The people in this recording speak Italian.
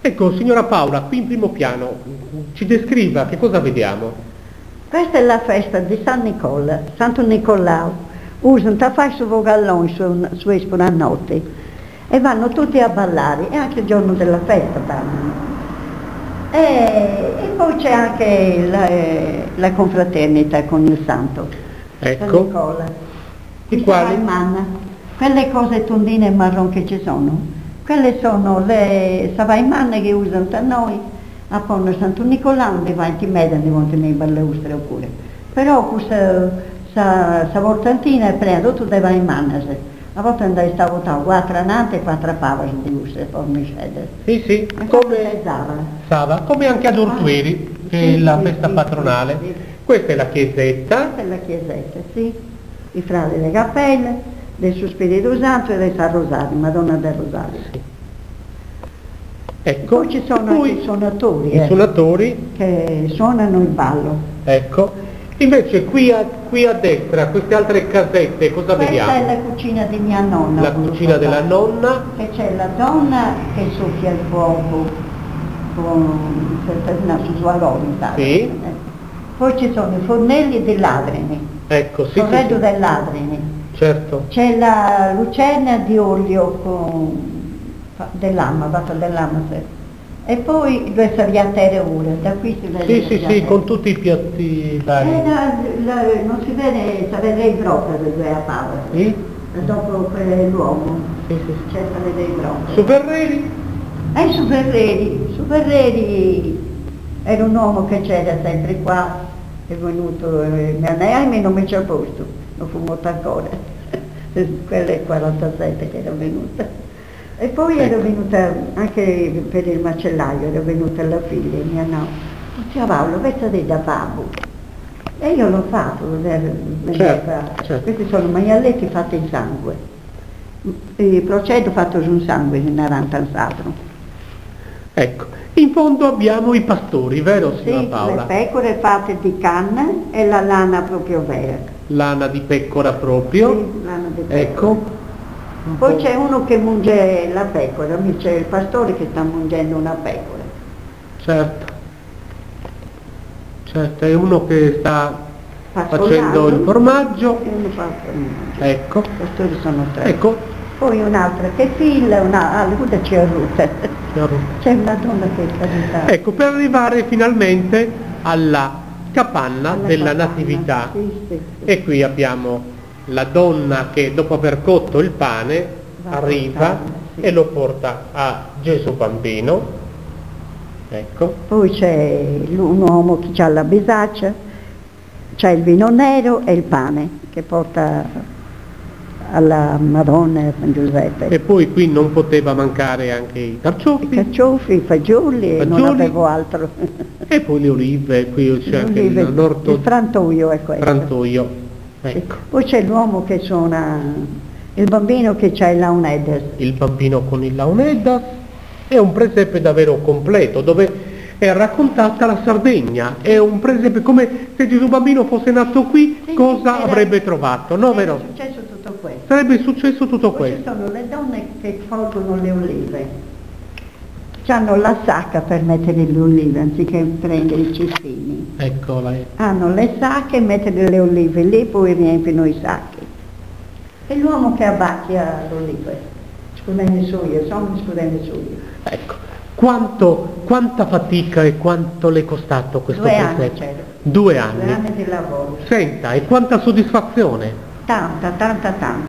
Ecco, signora Paola, qui in primo piano, ci descriva che cosa vediamo. Questa è la festa di San Nicola, Santo Nicolao. Usano a fare su vogalloni su escono a notte e vanno tutti a ballare, e anche il giorno della festa ballano. E poi c'è anche la confraternita con il santo, Ecco. San Nicola. I quali? Quelle cose tondine e marron che ci sono, quelle sono le savaimanne che usano da noi, a Ponno Santo Nicolao, di vanti meda, di vanti nei balleustre oppure. Però questa voltantina è prendo tutte le savaimanne. A volte andai a votare 4 anante e 4 pavas di ustre, poi mi scende. Sì, come anche ad Ortueri, che è la festa patronale. Sì. Questa è la chiesetta. Questa è la chiesetta, sì. I frati delle cappelle, del suo Spirito Santo e del San Rosario, Madonna del Rosario. Sì. Ecco. Poi ci sono anche i suonatori. I suonatori. Che suonano il ballo. Ecco. Invece qui a destra, queste altre casette, cosa vediamo? Questa è la cucina di mia nonna. La cucina della nonna. E c'è la donna che soffia il fuoco con una susualonta. Sì. Poi ci sono i fornelli dei ladrini. Ecco, sì. Corredo del ladrini. Certo. C'è la lucerna di olio dell'amma, fatta dell'amma. E poi due saviatere ora, da qui si vede. Sì, con tutti i piatti vari. Non si vede, si vede proprio le due a Paola. Sì? Dopo l'uomo. Sì. C'è da vedere proprio. Superreri? Su Ferreri era un uomo che c'era sempre qua, è venuto, neanche non mi c'è posto, non fu molto ancora, quella è 47 che era venuta. E poi era venuta anche per il macellaio, era venuta la figlia, mia nonna, zia Paolo, questa è da babbo. E io l'ho fatto, Certo. Questi sono maialetti fatti in sangue. Il procedo fatto su sangue, in 40 al sacro. Ecco, in fondo abbiamo i pastori, vero signora Paola? Le pecore fatte di canna e la lana proprio vera. Lana di pecora proprio. Sì, lana di pecora. Ecco. Poi c'è uno che munge la pecora, c'è il pastore che sta mungendo una pecora. Certo, è uno che sta facendo il formaggio. E uno fa il formaggio. Ecco. I pastori sono 3. Ecco. Poi un'altra che fila, un'altra c'è ruta. C'è una donna che è caduta. Ecco, per arrivare finalmente alla capanna della Natività. Sì. E qui abbiamo la donna che dopo aver cotto il pane arriva e lo porta a Gesù Bambino. Ecco. Poi c'è un uomo che ha la bisaccia, c'è il vino nero e il pane che porta alla Madonna e a San Giuseppe. E poi qui non poteva mancare anche i carciofi. I carciofi, i fagioli, e non avevo altro. E poi le olive, qui c'è anche il frantoio è questo. Frantoio. Ecco. Sì. Poi c'è l'uomo che suona, il bambino che c'ha il launeddas. Il bambino con il launeddas è un presepe davvero completo, dove è raccontata la Sardegna, è un presepe come se Gesù Bambino fosse nato qui, sì, cosa avrebbe trovato, no vero? È successo tutto questo. Sarebbe successo tutto Poi questo. ci sono le donne che colgono le olive, hanno la sacca per mettere le olive anziché prendere i cestini. Eccola. Hanno le sacche e mettere le olive lì, poi riempiono i sacchi. E l'uomo che abbacchia le olive, scudenne suie, sono scudenne suie. Ecco, quanta fatica e quanto le è costato questo 2 anni presepe? c'era. 2 anni. 2 anni di lavoro. Senta, e quanta soddisfazione? Tanta.